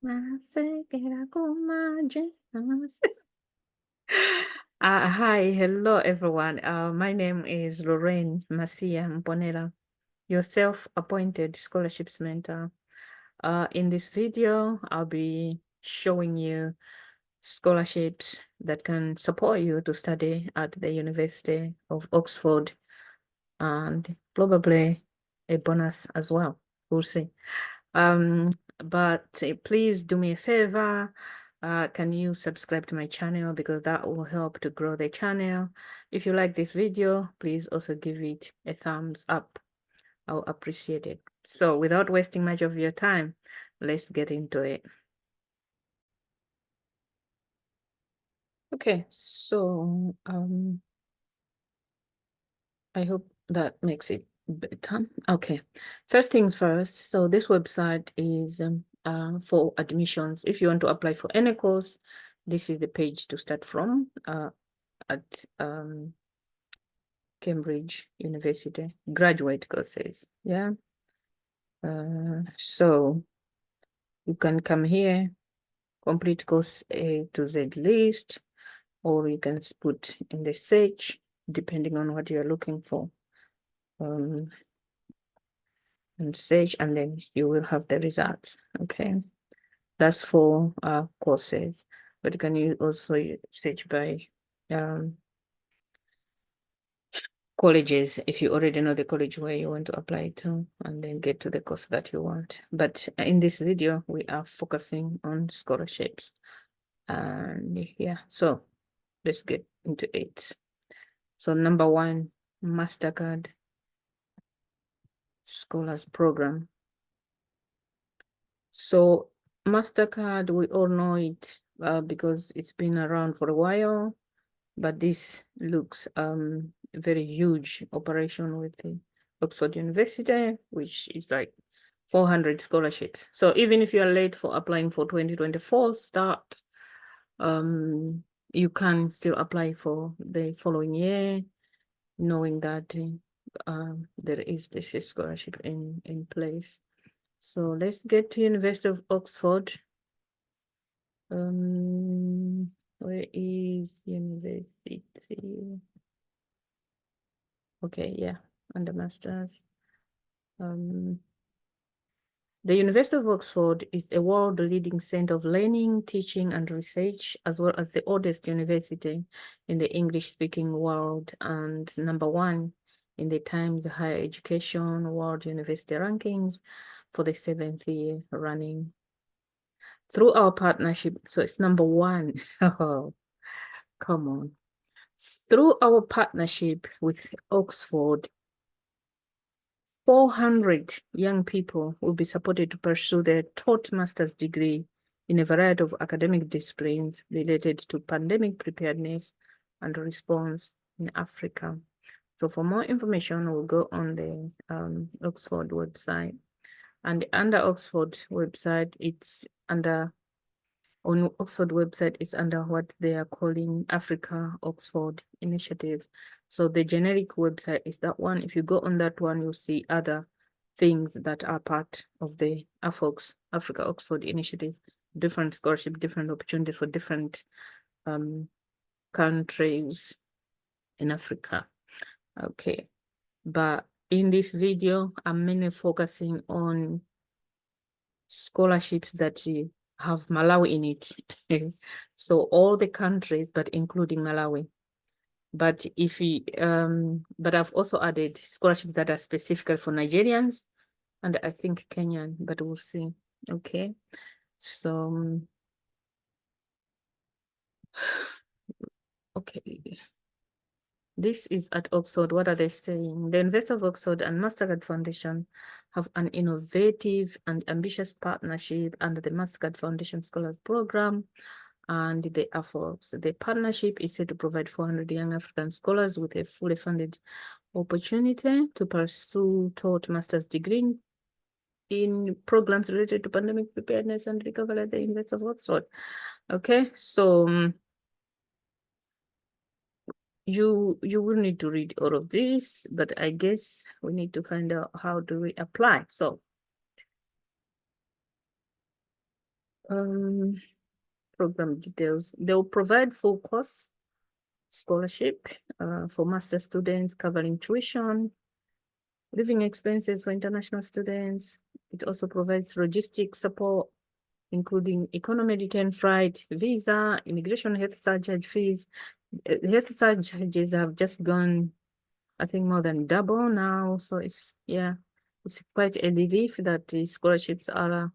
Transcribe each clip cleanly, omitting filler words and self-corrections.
Hi, hello everyone. My name is Lorraine Masia Mponela, your self-appointed scholarships mentor. In this video, I'll be showing you scholarships that can support you to study at the University of Oxford and probably a bonus as well. We'll see. But please do me a favor. Can you subscribe to my channel, because that will help to grow the channel. If you like this video, please also give it a thumbs up. I'll appreciate it. So without wasting much of your time, let's get into it. Okay, so I hope that makes it better. Okay, first things first. So this website is for admissions. If you want to apply for any course, this is the page to start from at Cambridge University, graduate courses. Yeah. So you can come here, complete course A to Z list, or you can put in the search, depending on what you're looking for. And search, and then you will have the results. Okay, that's for courses, but you can also search by colleges if you already know the college where you want to apply to, and then get to the course that you want. But in this video, we are focusing on scholarships. And yeah, so let's get into it. So number one, Mastercard Scholars Program. So Mastercard, we all know it because it's been around for a while, but this looks very huge operation with the Oxford University, which is like 400 scholarships. So even if you are late for applying for 2024 start, you can still apply for the following year, knowing that there is this scholarship in place. So let's get to University of Oxford. Where is university? Okay, yeah, under masters. The University of Oxford is a world-leading center of learning, teaching, and research, as well as the oldest university in the English-speaking world, and number one in the Times Higher Education World University Rankings for the 7th year running. Through our partnership, so it's number one. Oh, come on. Through our partnership with Oxford, 400 young people will be supported to pursue their taught master's degree in a variety of academic disciplines related to pandemic preparedness and response in Africa. So for more information, we'll go on the Oxford website. And under Oxford website, it's under, on Oxford website, it's under what they are calling Africa Oxford Initiative. So the generic website is that one. If you go on that one, you'll see other things that are part of the AFOX, Africa Oxford Initiative, different scholarship, different opportunities for different countries in Africa. Okay, but in this video, I'm mainly focusing on scholarships that have Malawi in it. So all the countries, but including Malawi. But if we, but I've also added scholarships that are specifically for Nigerians, and I think Kenyan, but we'll see. Okay, so okay, this is at Oxford. What are they saying? The University of Oxford and Mastercard Foundation have an innovative and ambitious partnership under the Mastercard Foundation Scholars Program and the AFOX. The partnership is set to provide 400 young African scholars with a fully funded opportunity to pursue taught master's degree in programs related to pandemic preparedness and recovery at the University of Oxford. Okay, so you will need to read all of this, but I guess we need to find out how do we apply. So Program details. They'll provide full course scholarship for master students, covering tuition, living expenses for international students. It also provides logistic support, including economy return flight, visa, immigration, health surcharge fees. Health surcharges have just gone, I think, more than double now. So it's quite a relief that the scholarships are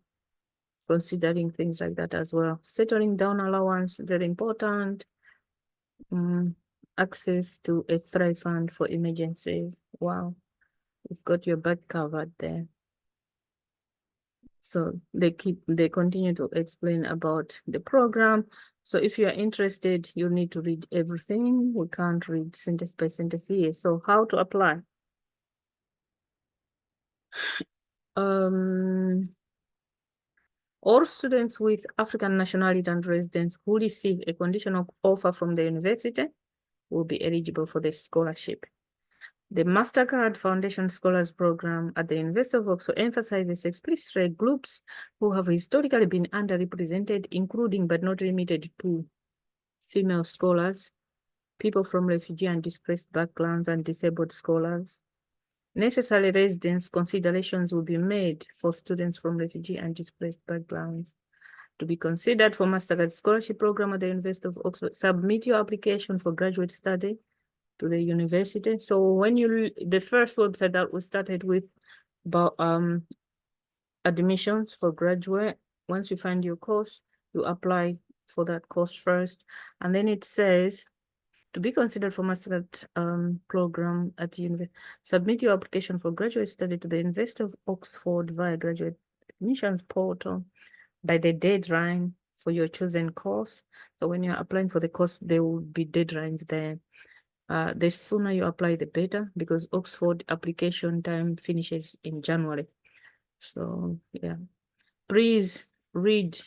considering things like that as well. Settling down allowance, very important. Access to a Thrive fund for emergencies. Wow, you've got your back covered there. So they continue to explain about the program. So if you are interested, you need to read everything. We can't read sentence by sentence here. So how to apply? All students with African nationality and residents who receive a conditional offer from the university will be eligible for the scholarship. The Mastercard Foundation Scholars Program at the University of Oxford emphasizes explicitly groups who have historically been underrepresented, including but not limited to female scholars, people from refugee and displaced backgrounds, and disabled scholars. Necessary residence considerations will be made for students from refugee and displaced backgrounds. To be considered for Mastercard Scholarship Program at the University of Oxford, submit your application for graduate study to the university. So when the first website that we started with about admissions for graduate, once you find your course, you apply for that course first. And then it says, to be considered for Mastercard program at the university, submit your application for graduate study to the University of Oxford via graduate admissions portal by the deadline for your chosen course. So when you're applying for the course, there will be deadlines there. The sooner you apply, the better, because Oxford application time finishes in January. So yeah, please read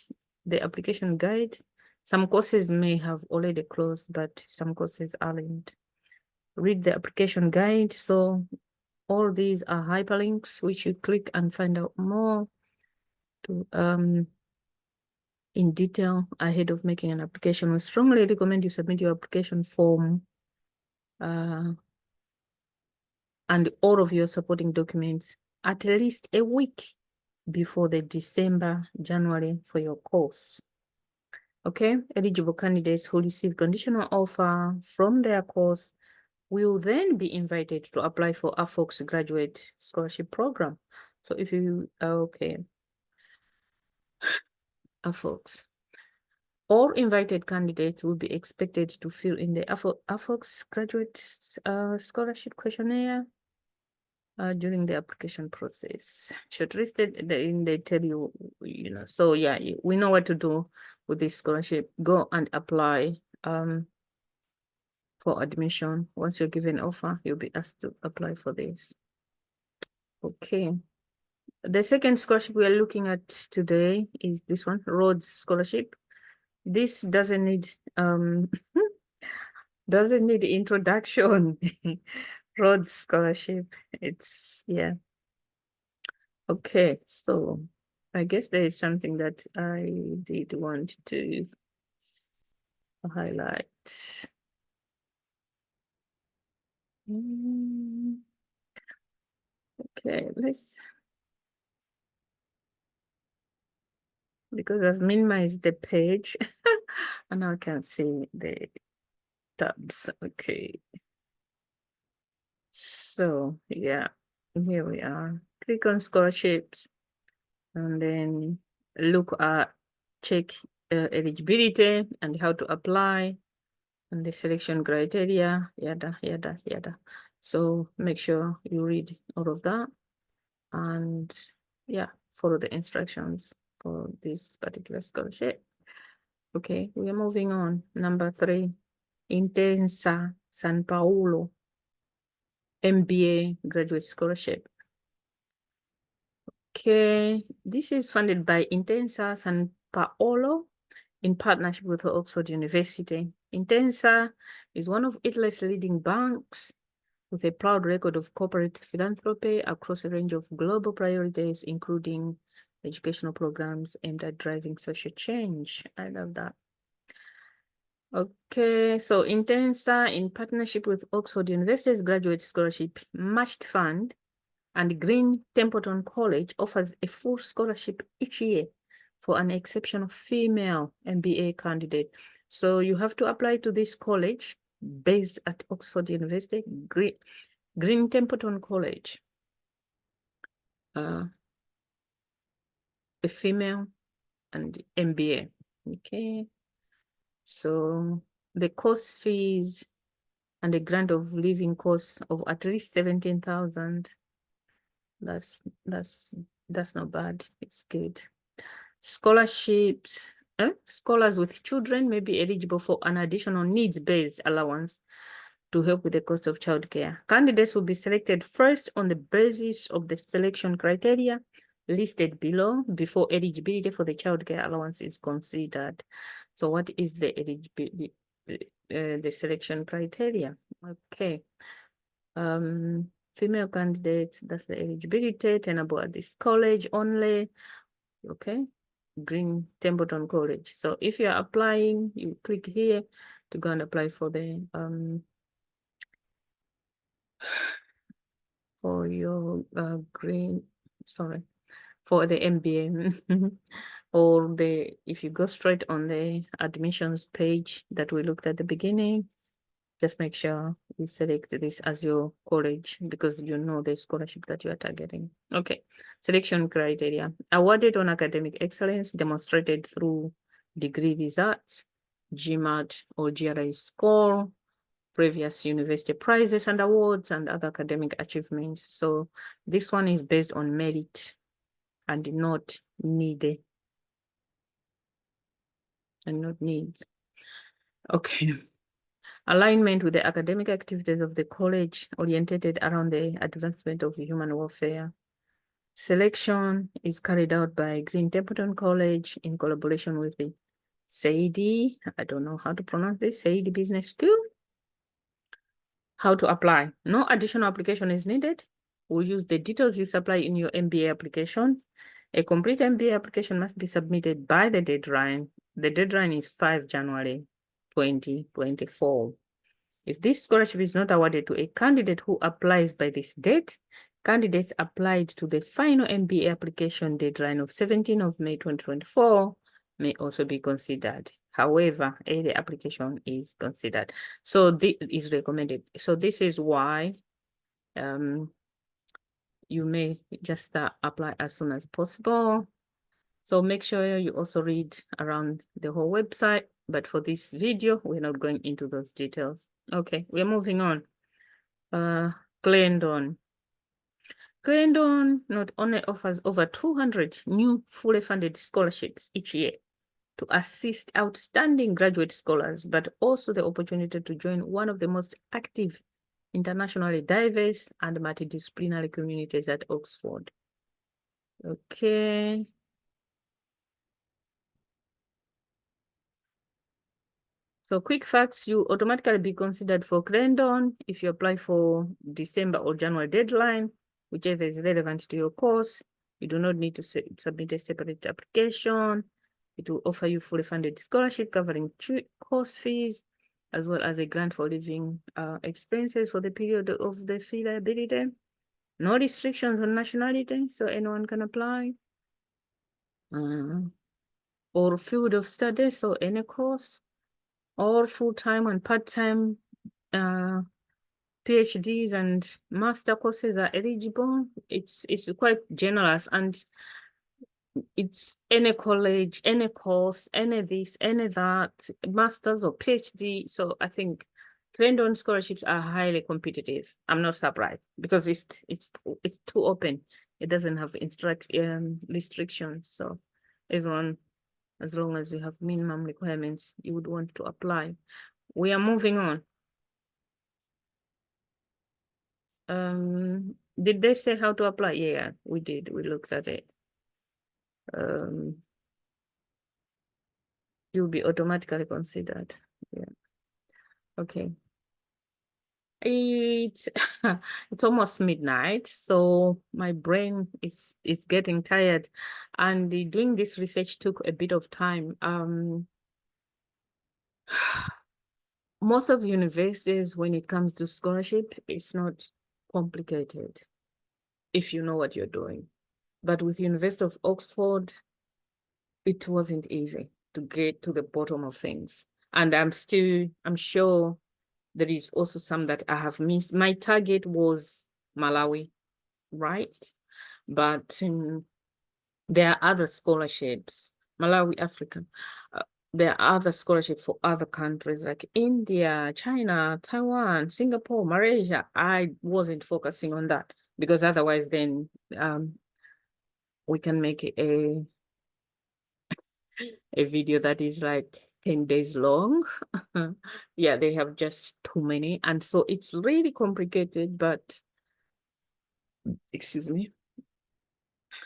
the application guide. Some courses may have already closed, but some courses aren't. Read the application guide. So all these are hyperlinks, which you click and find out more to in detail ahead of making an application. We strongly recommend you submit your application form and all of your supporting documents at least a week before the January for your course. Okay, eligible candidates who receive conditional offer from their course will then be invited to apply for AFOX graduate scholarship program. So if you are okay, AFOX. All invited candidates will be expected to fill in the AFOX graduate scholarship questionnaire during the application process. Shortlisted, they tell you, so yeah, we know what to do with this scholarship. Go and apply for admission. Once you're given offer, you'll be asked to apply for this. Okay. The second scholarship we are looking at today is this one, Rhodes Scholarship. This doesn't need doesn't need introduction. Rhodes Scholarship. It's okay, so I guess there is something that I did want to highlight. Okay, because I've minimized the page and I can see the tabs. Okay, so yeah, here we are. Click on scholarships and then check eligibility and how to apply and the selection criteria, yada, yada, yada. So make sure you read all of that and follow the instructions for this particular scholarship. Okay, we are moving on. Number 3, Intensa San Pao MBA Graduate Scholarship. Okay, this is funded by Intensa San Pao in partnership with Oxford University. Intensa is one of Italy's leading banks with a proud record of corporate philanthropy across a range of global priorities, including educational programs aimed at driving social change. I love that. Okay, so Intensa, in partnership with Oxford University's Graduate Scholarship Matched Fund and Green Templeton College, offers a full scholarship each year for an exceptional female MBA candidate. So you have to apply to this college based at Oxford University, Green Templeton College. A female and MBA. Okay. So the course fees and a grant of living costs of at least 17,000. That's not bad. It's good. Scholarships. Scholars with children may be eligible for an additional needs-based allowance to help with the cost of childcare. Candidates will be selected first on the basis of the selection criteria listed below before eligibility for the childcare allowance is considered. So what is the eligibility, the selection criteria? Okay. Female candidates, that's the eligibility, tenable at this college only. Okay. Green Templeton College. So if you're applying, you click here to go and apply for the for your for the MBA. Or if you go straight on the admissions page that we looked at the beginning, just make sure you select this as your college because you know the scholarship that you are targeting. Okay, selection criteria. Awarded on academic excellence demonstrated through degree results, GMAT or GRE score, previous university prizes and awards, and other academic achievements. So this one is based on merit and not need. And not needs. Okay. Alignment with the academic activities of the college oriented around the advancement of human welfare. Selection is carried out by Green Templeton College in collaboration with the SAID, I don't know how to pronounce this, SAID Business School. How to apply? No additional application is needed. We'll use the details you supply in your MBA application. A complete MBA application must be submitted by the deadline. The deadline is 5 January 2024. If this scholarship is not awarded to a candidate who applies by this date, candidates applied to the final MBA application deadline of 17 of May 2024 may also be considered. However, early application is considered. So this is recommended. So this is why you may just apply as soon as possible. So make sure you also read around the whole website. But for this video, we're not going into those details. Okay, we're moving on. Clarendon. Clarendon not only offers over 200 new fully funded scholarships each year to assist outstanding graduate scholars, but also the opportunity to join one of the most active, internationally diverse and multidisciplinary communities at Oxford. Okay. So quick facts, you automatically be considered for Clarendon if you apply for December or January deadline, whichever is relevant to your course. You do not need to submit a separate application. It will offer you fully funded scholarship covering course fees, as well as a grant for living expenses for the period of the fee liability. No restrictions on nationality, so anyone can apply. Or field of study, so any course. All full-time and part-time PhDs and master courses are eligible. It's quite generous, and it's any college, any course, any this, any that, masters or PhD. So I think Clarendon scholarships are highly competitive. I'm not surprised because it's too open. It doesn't have restrictions. So everyone, as long as you have minimum requirements, you would want to apply. We are moving on. Did they say how to apply? Yeah, we did. We looked at it. You'll be automatically considered. Yeah. Okay. It's it's almost midnight, so my brain is getting tired, and doing this research took a bit of time. Most of universities, when it comes to scholarship, it's not complicated if you know what you're doing. But with University of Oxford, it wasn't easy to get to the bottom of things. And I'm sure there is also some that I have missed. My target was Malawi, right? But there are other scholarships, Malawi, Africa. There are other scholarships for other countries like India, China, Taiwan, Singapore, Malaysia. I wasn't focusing on that because otherwise then we can make a video that is like 10 days long. Yeah, they have just too many. And so it's really complicated, but excuse me,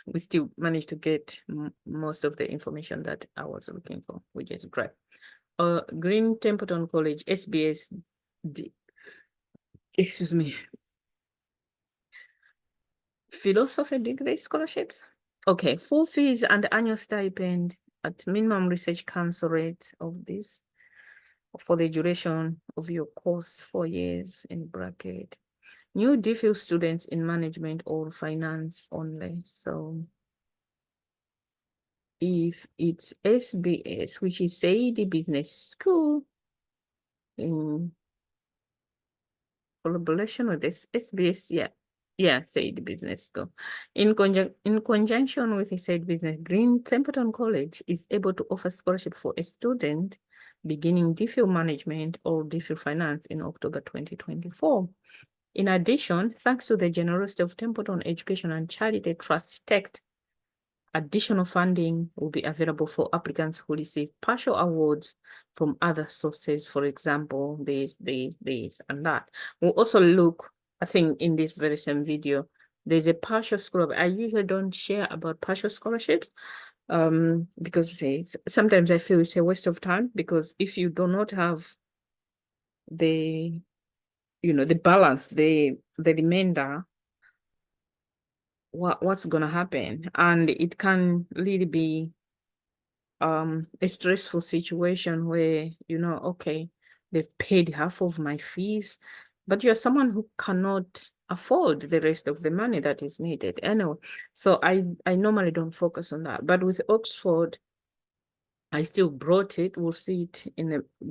we still managed to get most of the information that I was looking for, which is great. Green Templeton College, SBS, excuse me, philosophy degree scholarships. Okay, full fees and annual stipend at minimum research council rate of this for the duration of your course, 4 years in bracket. New DPhil students in management or finance only. So if it's SBS, which is Saidi Business School, in collaboration with this SBS, Saidi Business School. In conjunction with Saidi Business, Green Templeton College is able to offer scholarship for a student beginning DPhil management or DPhil finance in October 2024. In addition, thanks to the generosity of Templeton Education and Charity Trust TECT, additional funding will be available for applicants who receive partial awards from other sources, for example, this, and that. We'll also look, I think in this very same video, there's a partial scholarship. I usually don't share about partial scholarships because sometimes I feel it's a waste of time, because if you do not have the the balance, the remainder, what's gonna happen? And it can really be a stressful situation where okay, they've paid half of my fees, but you're someone who cannot afford the rest of the money that is needed anyway. So I normally don't focus on that, but with Oxford, I still brought it. We'll see it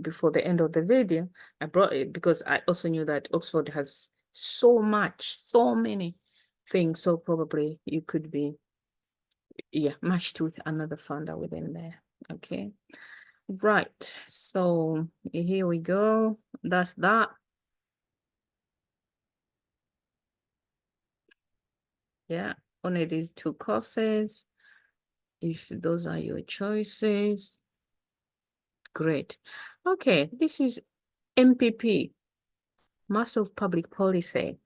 before the end of the video. I brought it because I also knew that Oxford has so many things. So probably you could be, matched with another funder within there. Okay. Right. So here we go. That's that. Yeah. Only these 2 courses. If those are your choices. Great. Okay. This is MPP. Master of Public Policy.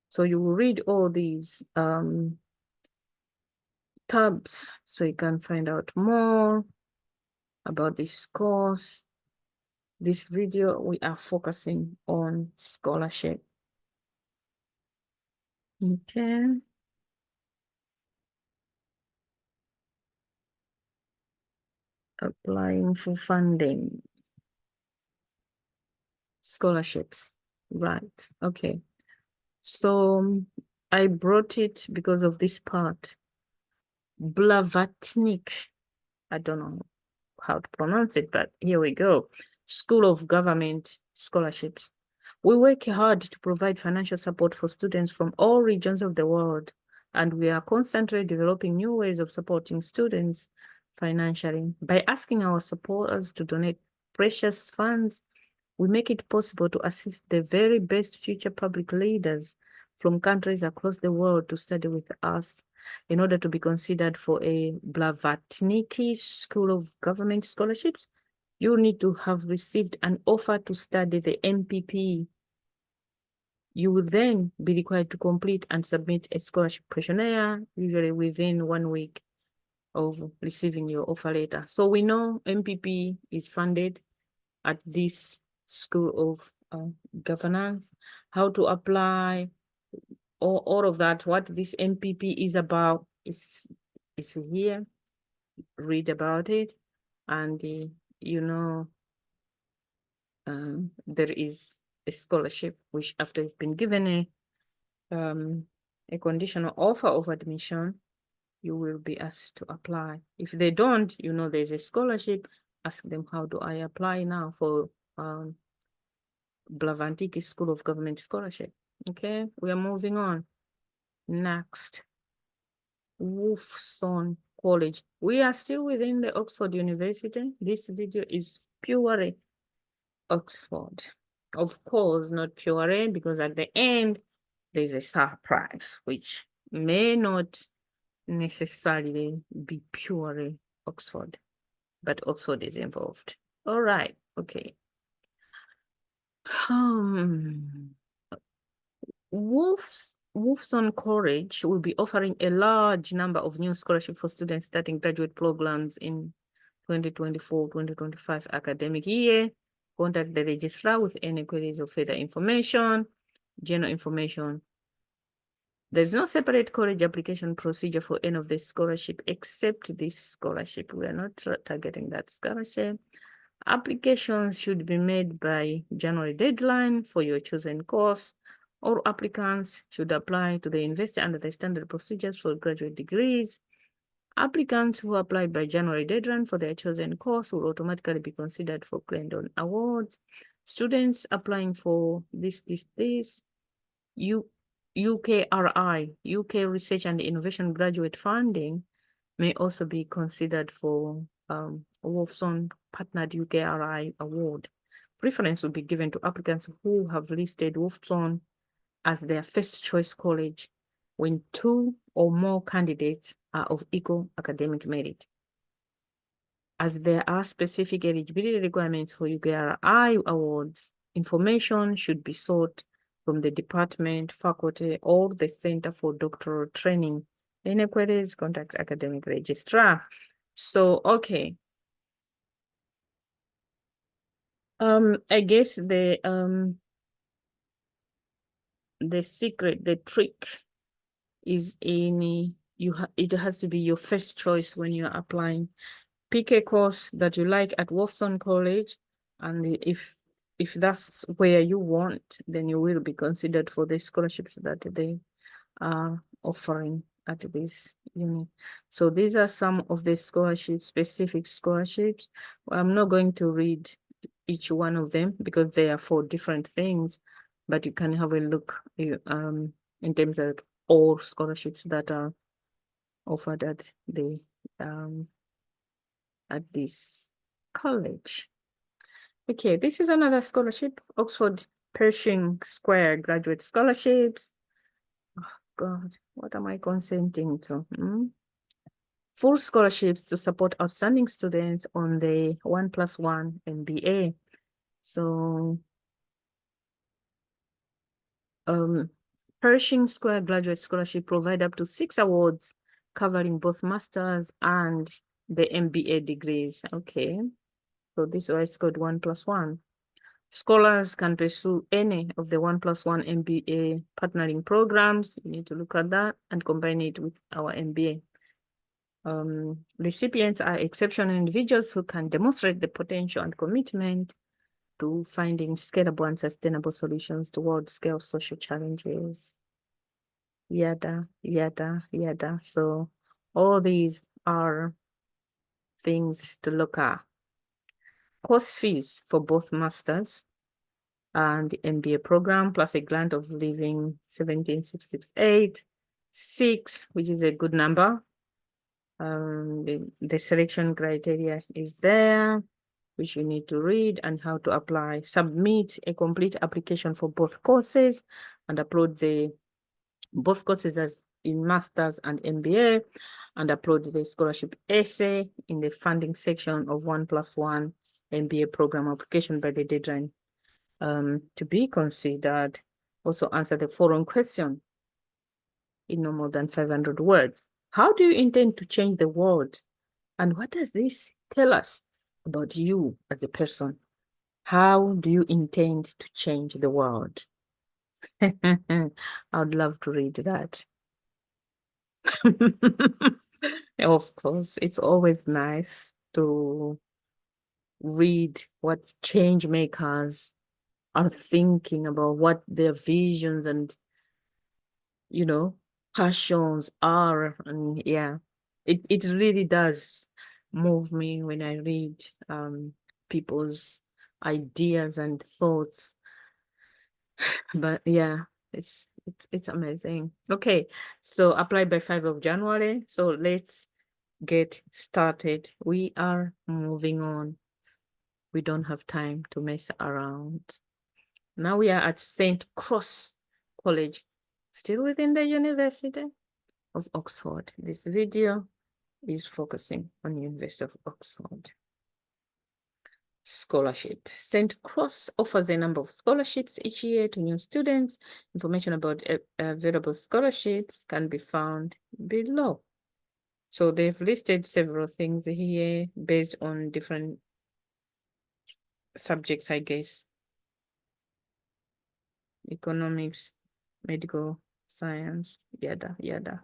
So you will read all these tabs so you can find out more about this course. This video, we are focusing on scholarship. Okay. Applying for funding. Scholarships. Right. Okay. So I brought it because of this part. Blavatnik. I don't know how to pronounce it, but here we go. School of Government Scholarships. We work hard to provide financial support for students from all regions of the world, and we are constantly developing new ways of supporting students financially. By asking our supporters to donate precious funds, we make it possible to assist the very best future public leaders from countries across the world to study with us. In order to be considered for a Blavatniki School of Government Scholarships, you need to have received an offer to study the MPP. You will then be required to complete and submit a scholarship questionnaire, usually within 1 week of receiving your offer letter. So we know MPP is funded at this School of governance, how to apply, all of that, what this MPP is about is here. Read about it, and you know, there is a scholarship which, after you've been given a conditional offer of admission, you will be asked to apply. If they don't, you know, there's a scholarship. Ask them, how do I apply now for Blavantiki School of Government Scholarship? Okay, we are moving on. Next, Wolfson College. We are still within the Oxford University. This video is purely Oxford. Of course, not purely, because at the end, there's a surprise, which may not necessarily be purely Oxford, but Oxford is involved. All right, okay. Wolfson College will be offering a large number of new scholarships for students starting graduate programs in 2024-2025 academic year. Contact the registrar with any queries or further information. General information. There's no separate college application procedure for any of the scholarship except this scholarship. We are not targeting that scholarship. Applications should be made by January deadline for your chosen course. All applicants should apply to the university under the standard procedures for graduate degrees. Applicants who apply by January deadline for their chosen course will automatically be considered for Clarendon Awards. Students applying for this, UKRI, UK Research and Innovation Graduate Funding, may also be considered for Wolfson Partnered UKRI Award. Preference will be given to applicants who have listed Wolfson as their first choice college when 2 or more candidates are of equal academic merit. As there are specific eligibility requirements for UKRI awards, information should be sought from the department, faculty, or the Center for Doctoral Training. Any queries, contact academic registrar. So, okay. I guess the secret, the trick is in it has to be your first choice when you're applying. Pick a course that you like at Wolfson College, and if that's where you want, then you will be considered for the scholarships that they are offering at this uni. So these are some of the scholarships, specific scholarships. I'm not going to read each one of them because they are for different things, but you can have a look in terms of all scholarships that are offered at the at this college. Okay, this is another scholarship, Oxford Persing Square Graduate Scholarships. Oh God, what am I consenting to? Full scholarships to support outstanding students on the 1+1 MBA. So, Persing Square Graduate Scholarship provide up to 6 awards covering both master's and the MBA degrees. Okay, so this is called 1+1. Scholars can pursue any of the 1+1 MBA partnering programs. You need to look at that and combine it with our MBA. Recipients are exceptional individuals who can demonstrate the potential and commitment to finding scalable and sustainable solutions to world-scale social challenges. Yada, yada, yada. So all these are things to look at. Course fees for both masters and the MBA program, plus a grant of living 17,668, which is a good number. The selection criteria is there, which you need to read, and how to apply. Submit a complete application for both courses and upload both courses as in Masters and MBA, and upload the scholarship essay in the funding section of 1+1 MBA program application by the deadline to be considered. Also answer the following question in no more than 500 words. How do you intend to change the world? And what does this tell us about you as a person? How do you intend to change the world? I would love to read that. Of course, it's always nice to read what change makers are thinking about, what their visions and, passions are. And yeah, it really does move me when I read people's ideas and thoughts. But yeah, it's amazing. Okay, so apply by 5 of January. So let's get started. We are moving on. We don't have time to mess around. Now we are at St. Cross College, still within the University of Oxford. This video is focusing on University of Oxford. Scholarship. St. Cross offers a number of scholarships each year to new students. Information about available scholarships can be found below. So they've listed several things here based on different subjects, I guess. Economics, medical science, yada, yada.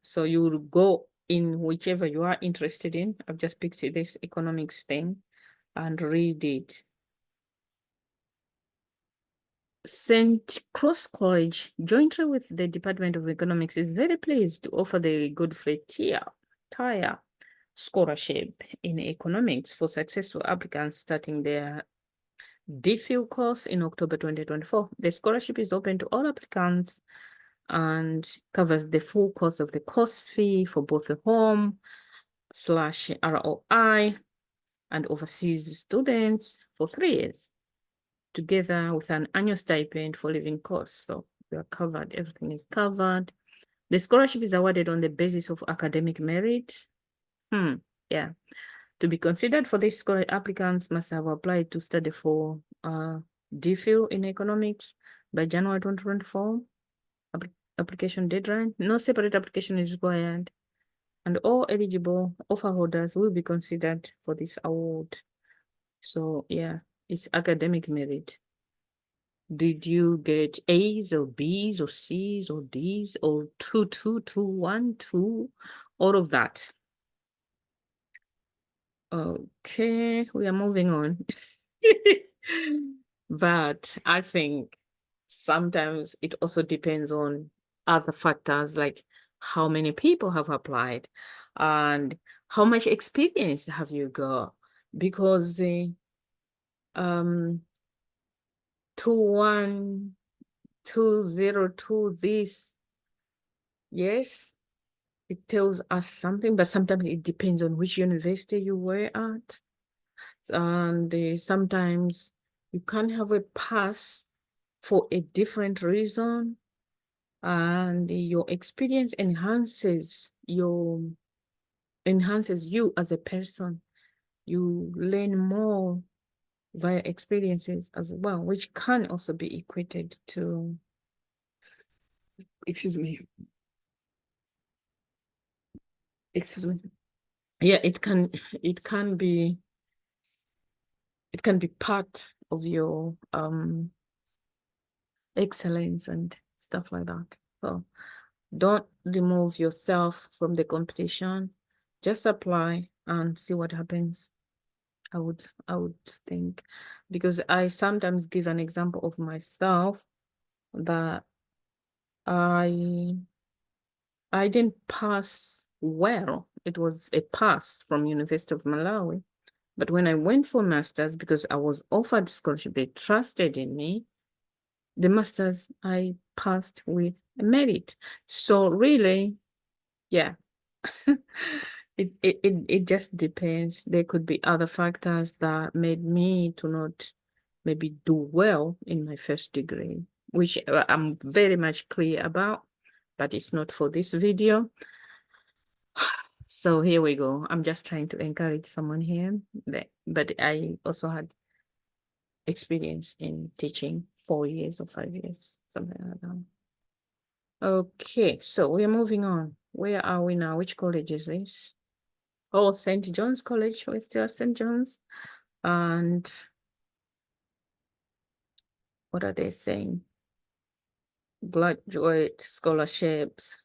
So you will go in whichever you are interested in. I've just picked this economics thing and read it. St. Cross College, jointly with the Department of Economics, is very pleased to offer the Godfrey Tier Scholarship in Economics for successful applicants starting their DPhil course in October 2024. The scholarship is open to all applicants and covers the full cost of the course fee for both the home/ROI and overseas students for 3 years, together with an annual stipend for living costs. So we are covered, everything is covered. The scholarship is awarded on the basis of academic merit. Yeah. To be considered for this scholarship, applicants must have applied to study for DPhil in economics by January 2024. Application deadline. No separate application is required. And all eligible offer holders will be considered for this award. So yeah, it's academic merit. Did you get A's or B's or C's or D's or 2, 2, 2, 1, 2, all of that? Okay, we are moving on. But I think sometimes it also depends on other factors like how many people have applied and how much experience have you got, because 21202 this, yes, it tells us something, but sometimes it depends on which university you were at. And sometimes you can have a pass for a different reason, and your experience enhances you as a person. You learn more via experiences as well, which can also be equated to, excuse me, yeah, it can be part of your excellence and stuff like that. So don't remove yourself from the competition. Just apply and see what happens. I would think, because I sometimes give an example of myself that I didn't pass well. It was a pass from University of Malawi. But when I went for master's, because I was offered scholarship, they trusted in me. The master's I passed with merit. So really, yeah, it just depends. There could be other factors that made me to not maybe do well in my first degree, which I'm very much clear about, but it's not for this video. So here we go. I'm just trying to encourage someone here, but I also had experience in teaching 4 years or 5 years, something like that. Okay, so we're moving on. Where are we now? Which college is this? Oh, St. John's College. We're still at St. John's. And What are they saying? Graduate scholarships.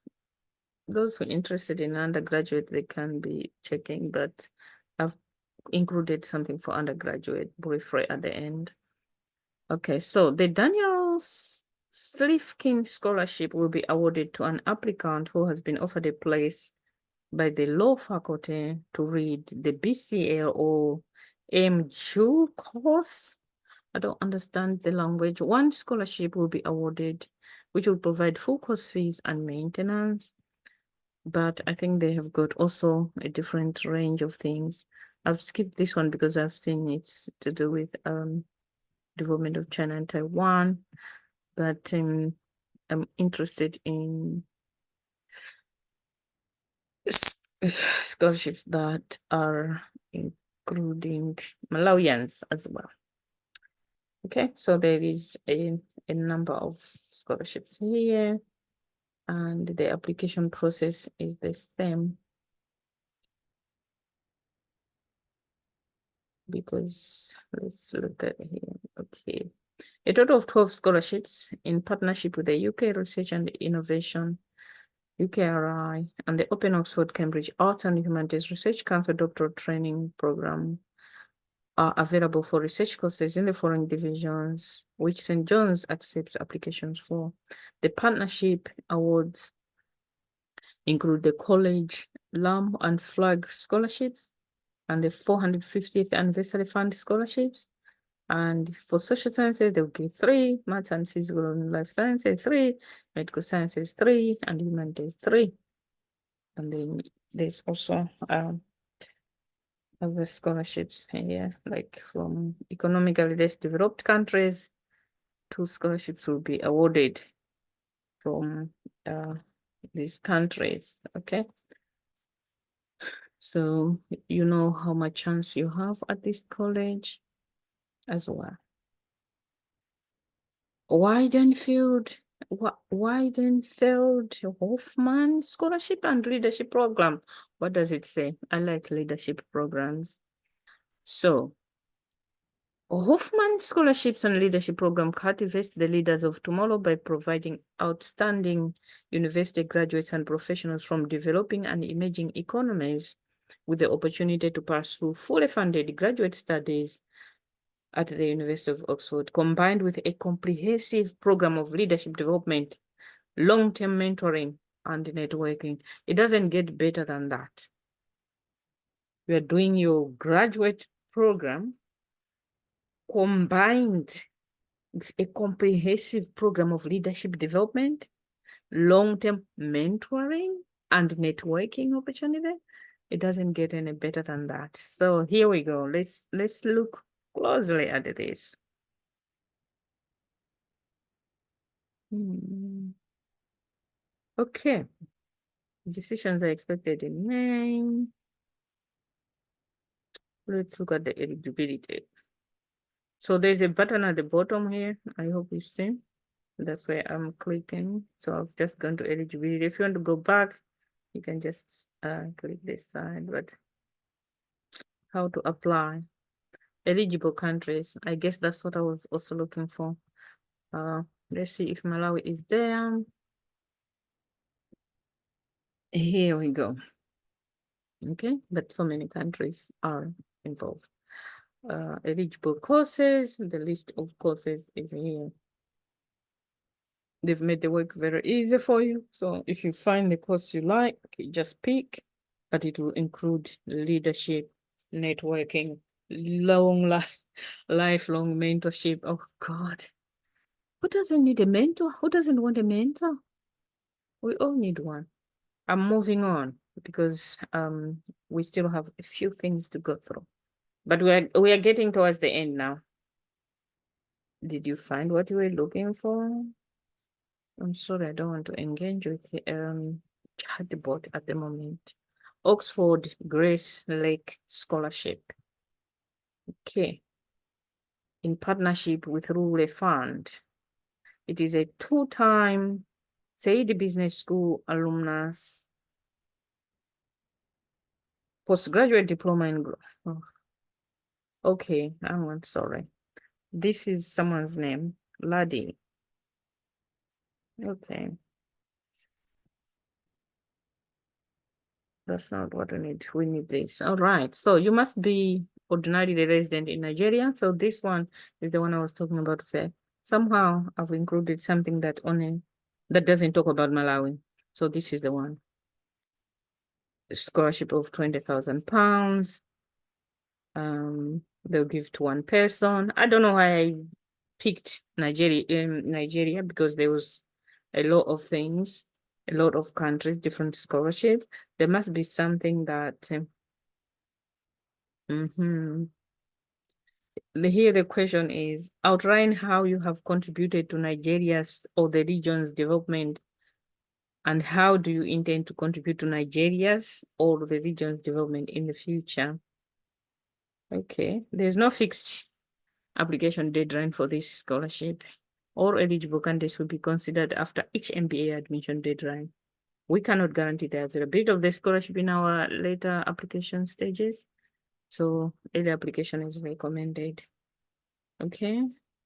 Those who are interested in undergraduate, they can be checking, but I've included something for undergraduate briefly at the end. Okay, so the Daniel Slifkin Scholarship will be awarded to an applicant who has been offered a place by the law faculty to read the BCL or MJUL course. I don't understand the language. One scholarship will be awarded, which will provide full course fees and maintenance. But I think they have got also a different range of things. I've skipped this one because I've seen it's to do with development of China and Taiwan, but I'm interested in scholarships that are including Malawians as well. Okay, so there is a number of scholarships here, and the application process is the same because let's look at here. Okay, a total of 12 scholarships in partnership with the UK Research and Innovation, UKRI, and the Open Oxford Cambridge Arts and Humanities Research Council Doctoral Training Program are available for research courses in the following divisions, which St. John's accepts applications for. The partnership awards include the College, Lamb and Flag scholarships and the 450th Anniversary Fund scholarships. And for social sciences, they'll give 3, maths and physical and life sciences 3, medical sciences 3, and humanities 3. And then there's also other scholarships here, like from economically less developed countries. 2 scholarships will be awarded from these countries. Okay, so you know how much chance you have at this college as well. Weidenfeld Hoffman Scholarship and Leadership Program. What does it say? I like leadership programs. So Hoffman Scholarships and Leadership Program cultivates the leaders of tomorrow by providing outstanding university graduates and professionals from developing and emerging economies with the opportunity to pursue fully funded graduate studies at the University of Oxford, combined with a comprehensive program of leadership development, long-term mentoring, and networking. It doesn't get better than that. You are doing your graduate program combined with a comprehensive program of leadership development, long-term mentoring, and networking opportunity. It doesn't get any better than that. So here we go. Let's look closely at this. Okay. Decisions are expected in May. Let's look at the eligibility. So there's a button at the bottom here. I hope you see. That's where I'm clicking. So I've just gone to eligibility. If you want to go back, you can just click this side. But how to apply? Eligible countries. I guess that's what I was also looking for. Let's see if Malawi is there. Here we go. Okay, but so many countries are involved. Eligible courses, the list of courses is here. They've made the work very easy for you. So if you find the course you like, you just pick, but it will include leadership, networking, lifelong mentorship. Oh God, who doesn't need a mentor? Who doesn't want a mentor? We all need one. I'm moving on because we still have a few things to go through, but we are getting towards the end now. Did you find what you were looking for? I'm sorry, I don't want to engage with the chatbot at the moment. Oxford Grace Lake Scholarship. Okay. In partnership with Rule Fund. It is a 2-time Said Business School alumnus postgraduate diploma in okay, I'm sorry. This is someone's name. Ladi. Okay. That's not what we need. We need this. All right. So you must be ordinarily resident in Nigeria. So this one is the one I was talking about to say. Somehow I've included something that doesn't talk about Malawi. So this is the one. A scholarship of £20,000. They'll give to one person. I don't know why I picked Nigeria because there was a lot of things, a lot of countries, different scholarships. There must be something that here the question is outline how you have contributed to Nigeria's or the region's development, and how do you intend to contribute to Nigeria's or the region's development in the future? Okay, there's no fixed application deadline for this scholarship. All eligible candidates will be considered after each MBA admission deadline. We cannot guarantee the availability of the scholarship in our later application stages, so early application is recommended. Okay,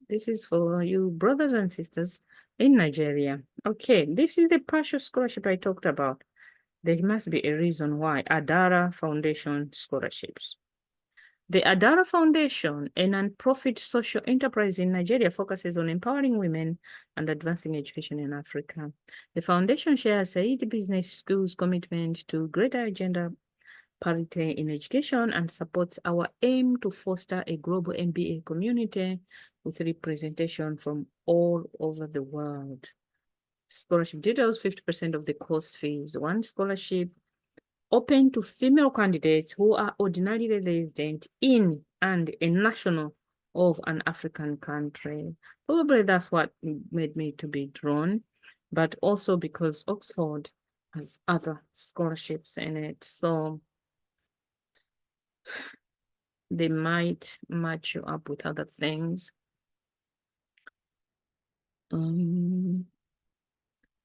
this is for you brothers and sisters in Nigeria. Okay, this is the partial scholarship I talked about. There must be a reason why. Adara Foundation scholarships. The Adara Foundation, a non-profit social enterprise in Nigeria, focuses on empowering women and advancing education in Africa. The foundation shares Said Business School's commitment to greater gender parity in education and supports our aim to foster a global MBA community with representation from all over the world. Scholarship details: 50% of the course fees. One scholarship open to female candidates who are ordinarily resident in and a national of an African country. Probably that's what made me to be drawn, but also because Oxford has other scholarships in it. So they might match you up with other things.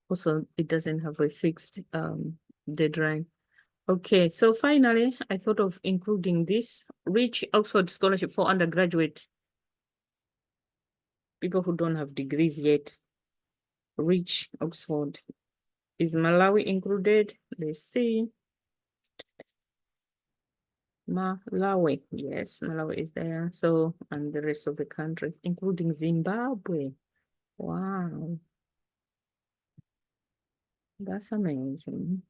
Also, it doesn't have a fixed deadline. Okay, so finally, I thought of including this Rich Oxford Scholarship for undergraduate people who don't have degrees yet. Rich Oxford. Is Malawi included? Let's see. Malawi, yes, Malawi is there. So, and the rest of the countries, including Zimbabwe. Wow, that's amazing.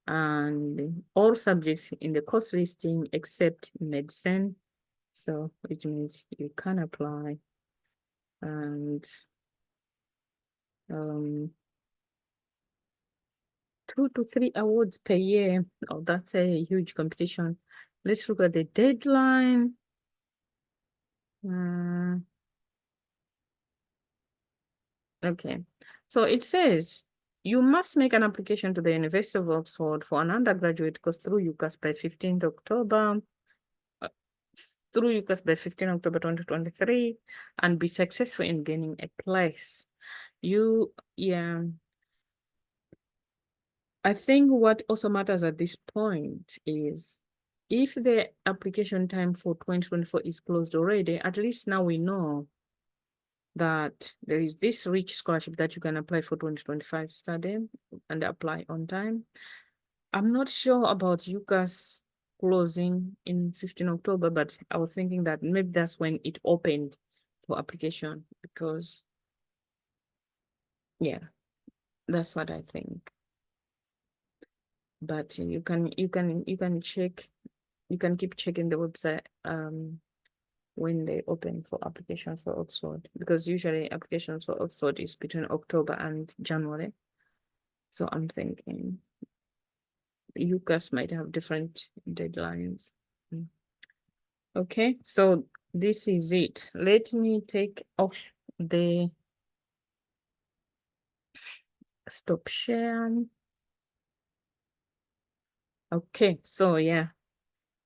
And all subjects in the course listing except medicine. So, which means you can apply. And 2 to 3 awards per year. Oh, that's a huge competition. Let's look at the deadline. Okay, so it says you must make an application to the University of Oxford for an undergraduate course through UCAS by 15th October, through UCAS by 15 October 2023, and be successful in gaining a place. I think what also matters at this point is if the application time for 2024 is closed already, at least now we know that there is this rich scholarship that you can apply for 2025 study and apply on time. I'm not sure about UCAS closing in 15 October, but I was thinking that maybe that's when it opened for application because, yeah, that's what I think. But you can check, you can keep checking the website when they open for applications for Oxford, because usually applications for Oxford is between October and January. So I'm thinking UCAS might have different deadlines. Okay, so this is it. Let me take off the stop share. Okay, so yeah,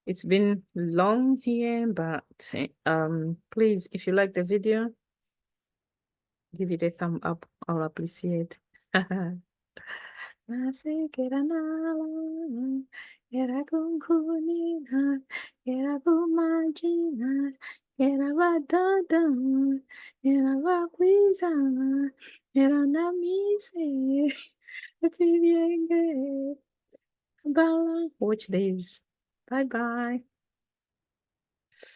it's been long here, but please, if you like the video, give it a thumb up. I'll appreciate. era badada, era bakwiza, era namise, ativyenge. Bye. Watch this. Bye bye.